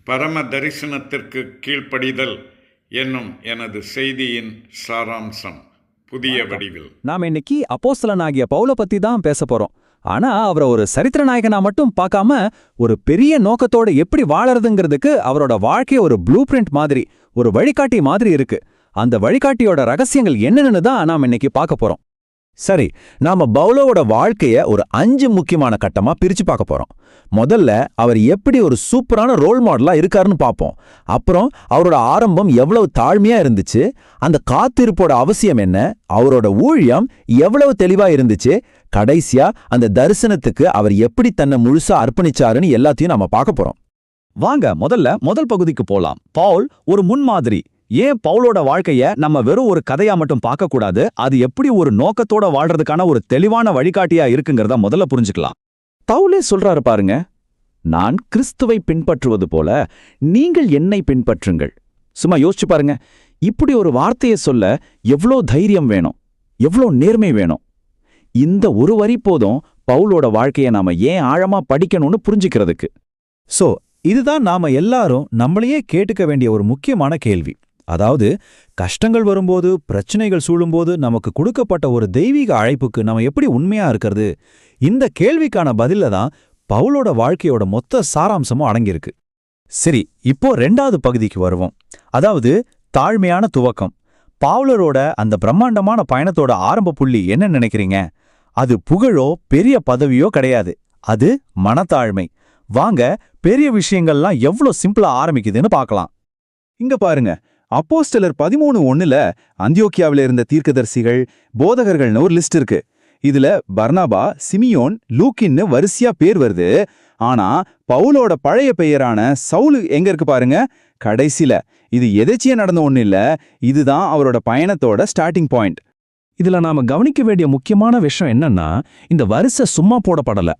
பரம தரிசனத்திற்கு கீழ்ப்படிதல் என்னும் எனது செய்தியின் சாராம்சம் புதிய வடிவில். நாம இன்னைக்கு அப்போஸ்தலனாகிய பவுல பத்தி தான் பேச போறோம். ஆனா அவரை ஒரு சரித்திர நாயகனா மட்டும் பார்க்காம ஒரு பெரிய நோக்கத்தோட எப்படி வாழறதுங்கிறதுக்கு அவரோட வாழ்க்கை ஒரு ப்ளூ பிரிண்ட் மாதிரி, ஒரு வழிகாட்டி மாதிரி இருக்கு. அந்த வழிகாட்டியோட ரகசியங்கள் என்னன்னு தான் நாம இன்னைக்கு பார்க்க போறோம். சரி, நாம பவுலோட வாழ்க்கைய ஒரு 5 முக்கியமான கட்டமா பிரிச்சு பார்க்க போறோம். முதல்ல அவர் எப்படி ஒரு சூப்பரான ரோல் மாடலா இருக்காருன்னு பார்ப்போம். அப்புறம் அவரோட ஆரம்பம் எவ்வளவு தாழ்மையா இருந்துச்சு, அந்த காத்திருப்போட அவசியம் என்ன, அவரோட ஊழியம் எவ்வளவு தெளிவா இருந்துச்சு, கடைசியா அந்த தரிசனத்துக்கு அவர் எப்படி தன்னை முழுசா அர்ப்பணிச்சாருன்னு எல்லாத்தையும் நாம பார்க்க போறோம். வாங்க முதல் பகுதிக்கு போலாம். பவுல் ஒரு முன்மாதிரி. ஏன் பவுலோட வாழ்க்கைய நம்ம வெறும் ஒரு கதையா மட்டும் பார்க்க கூடாது, அது எப்படி ஒரு நோக்கத்தோட வாழ்றதுக்கான ஒரு தெளிவான வழிகாட்டியா இருக்குங்கிறத முதல்ல புரிஞ்சுக்கலாம். பவுலே சொல்றாரு பாருங்க, நான் கிறிஸ்துவை பின்பற்றுவது போல நீங்கள் என்னை பின்பற்றுங்கள். சும்மா யோசிச்சு பாருங்க, இப்படி ஒரு வார்த்தையை சொல்ல எவ்வளோ தைரியம் வேணும், எவ்வளோ நேர்மை வேணும். இந்த ஒரு வரி போதும் பவுலோட வாழ்க்கைய நாம ஏன் ஆழமா படிக்கணும்னு புரிஞ்சுக்கிறதுக்கு. சோ இதுதான் நாம எல்லாரும் நம்மளையே கேட்டுக்க வேண்டிய ஒரு முக்கியமான கேள்வி. அதாவது, கஷ்டங்கள் வரும்போது, பிரச்சனைகள் சூழும்போது நமக்கு கொடுக்கப்பட்ட ஒரு தெய்வீக அழைப்புக்கு நம்ம எப்படி உண்மையா இருக்கிறது? இந்த கேள்விக்கான பதில தான் பவுலோட வாழ்க்கையோட மொத்த சாராம்சமும் அடங்கியிருக்கு. சரி, இப்போ 2வது பகுதிக்கு வருவோம். அதாவது தாழ்மையான துவக்கம். பவுலரோட அந்த பிரம்மாண்டமான பயணத்தோட ஆரம்ப புள்ளி என்ன நினைக்கிறீங்க? அது புகழோ பெரிய பதவியோ கிடையாது, அது மனத்தாழ்மை. வாங்க, பெரிய விஷயங்கள்லாம் எவ்வளோ சிம்பிளா ஆரம்பிக்குதுன்னு பார்க்கலாம். இங்க பாருங்க, அப்போஸ்தலர் 13:1 அந்தியோக்கியாவில இருந்த தீர்க்கதரிசிகள், போதகர்கள்னு ஒரு லிஸ்ட் இருக்கு. இதுல பர்னபா, சிமியோன், லூக்கின்னு வரிசையா பேர் வருது. ஆனா பவுலோட பழைய பெயரான சவுலு எங்க இருக்கு பாருங்க, கடைசில. இது எதேச்சியா நடந்த ஒண்ணு இல்ல, இதுதான் அவரோட பயணத்தோட ஸ்டார்டிங் பாயிண்ட். இதுல நாம கவனிக்க வேண்டிய முக்கியமான விஷயம் என்னன்னா, இந்த வரிசை சும்மா போடப்படல.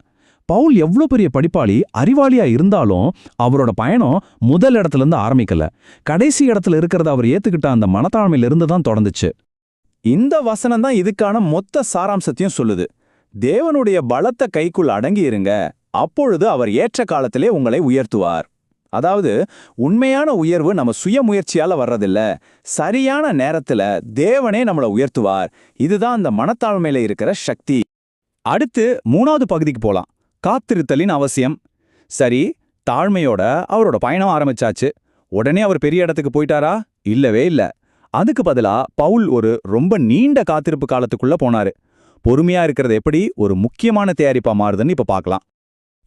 பவுல் எவ்வளவு பெரிய படிப்பாளி, அறிவாளியா இருந்தாலும் அவரோட பயணம் முதல் இடத்துல இருந்து ஆரம்பிக்கல. கடைசி இடத்துல இருக்கிறத அவர் ஏத்துக்கிட்ட அந்த மனத்தாழ்மையில இருந்து தான் தொடர்ந்துச்சு. இந்த வசனம் தான் இதுக்கான மொத்த சாராம்சத்தையும் சொல்லுது. தேவனுடைய பலத்த கைக்குள் அடங்கி இருங்க, அப்பொழுது அவர் ஏற்ற காலத்திலே உங்களை உயர்த்துவார். அதாவது, உண்மையான உயர்வு நம்ம சுய முயற்சியால வர்றதில்ல, சரியான நேரத்துல தேவனே நம்மளை உயர்த்துவார். இதுதான் அந்த மனத்தாழ்மையில இருக்கிற சக்தி. அடுத்து 3வது பகுதிக்கு போலாம். காத்திருத்தலின் அவசியம். சரி, தாழ்மையோட அவரோட பயணம் ஆரம்பிச்சாச்சு. உடனே அவர் பெரிய இடத்துக்கு போயிட்டாரா? இல்லவே இல்ல. அதுக்கு பதிலா பவுல் ஒரு ரொம்ப நீண்ட காத்திருப்பு காலத்துக்குள்ள போனாரு. பொறுமையா இருக்கிறது எப்படி ஒரு முக்கியமான தயாரிப்பா மாறுதுன்னு இப்ப பார்க்கலாம்.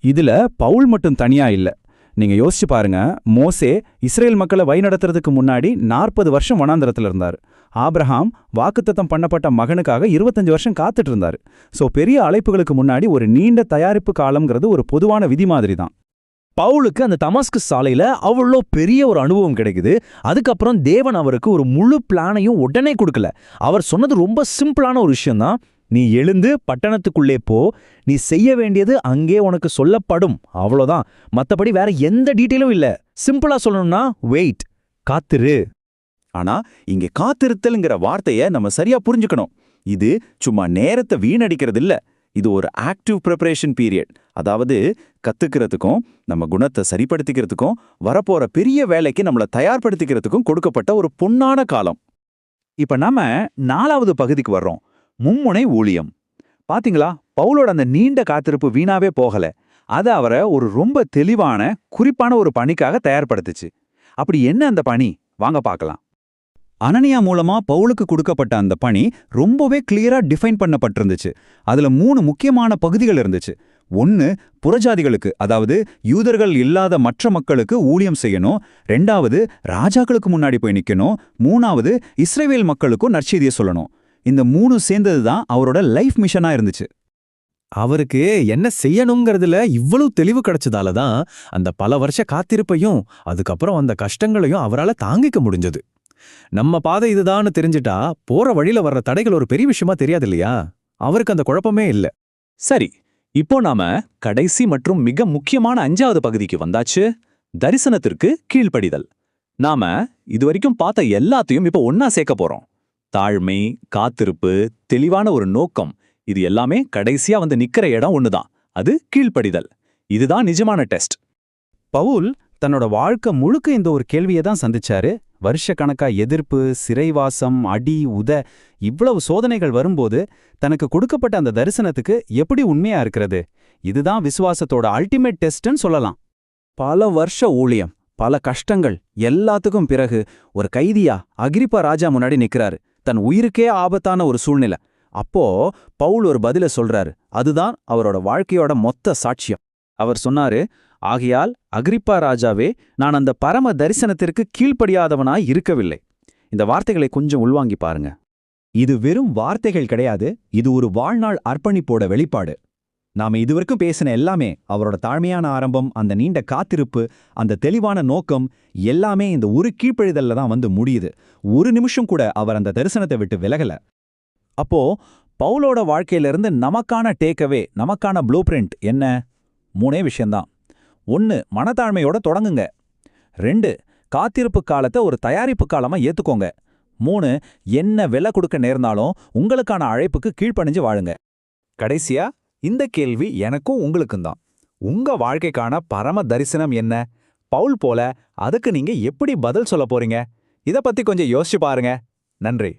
இதுல பவுல் மட்டும் தனியா இல்ல. நீங்க யோசிச்சு பாருங்க, மோசே இஸ்ரேல் மக்களை வழிநடத்துறதுக்கு முன்னாடி 40 வருஷம் வனாந்தரத்துல இருந்தாரு. ஆபிரகாம் வாக்குத்தத்தம் பண்ணப்பட்ட மகனுக்காக 25 வருஷம் காத்துட்டு இருந்தாரு. சோ பெரிய அழைப்புகளுக்கு முன்னாடி ஒரு நீண்ட தயாரிப்பு காலம்ங்கிறது ஒரு பொதுவான விதி மாதிரி தான். பவுலுக்கு அந்த தமஸ்கஸ் சாலையில அவ்வளோ பெரிய ஒரு அனுபவம் கிடைக்குது. அதுக்கப்புறம் தேவன் அவருக்கு ஒரு முழு பிளானையும் உடனே கொடுக்கல. அவர் சொன்னது ரொம்ப சிம்பிளான ஒரு விஷயம்தான். நீ எழுந்து பட்டணத்துக்குள்ளே போ, நீ செய்ய வேண்டியது அங்கே உனக்கு சொல்லப்படும், அவ்வளோதான். மத்தபடி வேற எந்த டீட்டெயிலும் இல்ல. சிம்பிளா சொல்லணும்னா வெயிட், காத்திரு. ஆனா இங்க காத்திருத்தல்ங்கிற வார்த்தைய நம்ம சரியா புரிஞ்சுக்கணும். இது சும்மா நேரத்தை வீணடிக்கிறது இல்ல, இது ஒரு ஆக்டிவ் ப்ரிப்பரேஷன் பீரியட். அதாவது கத்துக்கிறதுக்கும் நம்ம குணத்தை சரிப்படுத்திக்கிறதுக்கும் வரப்போற பெரிய வேலைக்கு நம்மளை தயார்படுத்திக்கிறதுக்கும் கொடுக்கப்பட்ட ஒரு பொன்னான காலம். இப்ப நாம 4வது பகுதிக்கு வர்றோம், மும்முனை ஊழியம். பாத்தீங்களா, பவுலோட அந்த நீண்ட காத்திருப்பு வீணாவே போகல. அது அவரை ஒரு ரொம்ப தெளிவான குறிப்பான ஒரு பணிக்காக தயார்படுத்துச்சு. அப்படி என்ன அந்த பணி? வாங்க பார்க்கலாம். அனனியா மூலமா பவுலுக்கு கொடுக்கப்பட்ட அந்த பணி ரொம்பவே கிளியரா டிஃபைன் பண்ணப்பட்டிருந்துச்சு. அதுல 3 முக்கியமான பகுதிகள் இருந்துச்சு. 1, புறஜாதிகளுக்கு, அதாவது யூதர்கள் இல்லாத மற்ற மக்களுக்கு ஊழியம் செய்யணும். 2வது, ராஜாக்களுக்கு முன்னாடி போய் நிக்கணும். 3வது, இஸ்ரவேல் மக்களுக்கும் நற்செய்தியை சொல்லணும். இந்த 3 சேர்ந்தது தான் அவரோட லைஃப் மிஷனா இருந்துச்சு. அவருக்கு என்ன செய்யணுங்கிறதுல இவ்வளவு தெளிவு கிடைச்சதால தான் அந்த பல வருஷ காத்திருப்பையும் அதுக்கப்புறம் அந்த கஷ்டங்களையும் அவரால் தாங்கிக்க முடிஞ்சது. நம்ம பாதை இதுதான்னு தெரிஞ்சிட்டா போற வழியில வர்ற தடைகள் ஒரு பெரிய விஷயமா தெரியாது இல்லையா? அவருக்கு அந்த குழப்பமே இல்ல. சரி, இப்போ நாம கடைசி மற்றும் மிக முக்கியமான 5வது பகுதிக்கு வந்தாச்சு, தரிசனத்திற்கு கீழ்ப்படிதல். நாம இதுவரைக்கும் பார்த்த எல்லாத்தையும் இப்போ ஒன்னா சேர்க்க போறோம். தாழ்மை, காத்திருப்பு, தெளிவான ஒரு நோக்கம், இது எல்லாமே கடைசியா வந்து நிக்கிற இடம் ஒண்ணுதான், அது கீழ்ப்படிதல். இதுதான் நிஜமான டெஸ்ட். பவுல் தன்னோட வாழ்க்கை முழுக்க இந்த ஒரு கேள்வியை தான் சந்திச்சாரு. வருஷக்கணக்கா எதிர்ப்பு, சிறைவாசம், அடி, இவ்வளவு சோதனைகள் வரும்போது தனக்கு கொடுக்கப்பட்ட அந்த தரிசனத்துக்கு எப்படி உண்மையா இருக்கிறது? இதுதான் விசுவாசத்தோட அல்டிமேட் டெஸ்ட்னு சொல்லலாம். பல வருஷ ஊழியம், பல கஷ்டங்கள் எல்லாத்துக்கும் பிறகு ஒரு கைதியா அகிரிப்பா ராஜா முன்னாடி நிக்கிறாரு. தன் உயிருக்கே ஆபத்தான ஒரு சூழ்நிலை. அப்போ பவுல் ஒரு பதில சொல்றாரு. அதுதான் அவரோட வாழ்க்கையோட மொத்த சாட்சியம். அவர் சொன்னாரு, ஆகையால் அகிரிப்பா ராஜாவே, நான் அந்த பரம தரிசனத்திற்கு கீழ்ப்படியாதவனாய் இருக்கவில்லை. இந்த வார்த்தைகளை கொஞ்சம் உள்வாங்கி பாருங்க. இது வெறும் வார்த்தைகள் கிடையாது, இது ஒரு வாழ்நாள் அர்ப்பணிப்போட வெளிப்பாடு. நாம இதுவரைக்கும் பேசின எல்லாமே, அவரோட தாழ்மையான ஆரம்பம், அந்த நீண்ட காத்திருப்பு, அந்த தெளிவான நோக்கம், எல்லாமே இந்த ஒரு கீழ்ப்படிதல்ல தான் வந்து முடியுது. ஒரு நிமிஷம் கூட அவர் அந்த தரிசனத்தை விட்டு விலகல. அப்போ பவுலோட வாழ்க்கையிலிருந்து நமக்கான டேக்அவே, நமக்கான ப்ளூ பிரிண்ட் என்ன? 3 விஷயம்தான். 1, மனத்தாழ்மையோட தொடங்குங்க. 2, காத்திருப்பு காலத்தை ஒரு தயாரிப்பு காலமா ஏத்துக்கோங்க. 3, என்ன விலை கொடுக்க நேர்ந்தாலும் உங்களுக்கான அழைப்புக்கு கீழ்ப்பணிஞ்சு வாழுங்க. கடைசியா இந்த கேள்வி எனக்கும் உங்களுக்கும் தான். உங்க வாழ்க்கைக்கான பரம தரிசனம் என்ன? பவுல் போல அதுக்கு நீங்க எப்படி பதில் சொல்ல போறீங்க? இத பத்தி கொஞ்சம் யோசிச்சு பாருங்க. நன்றி.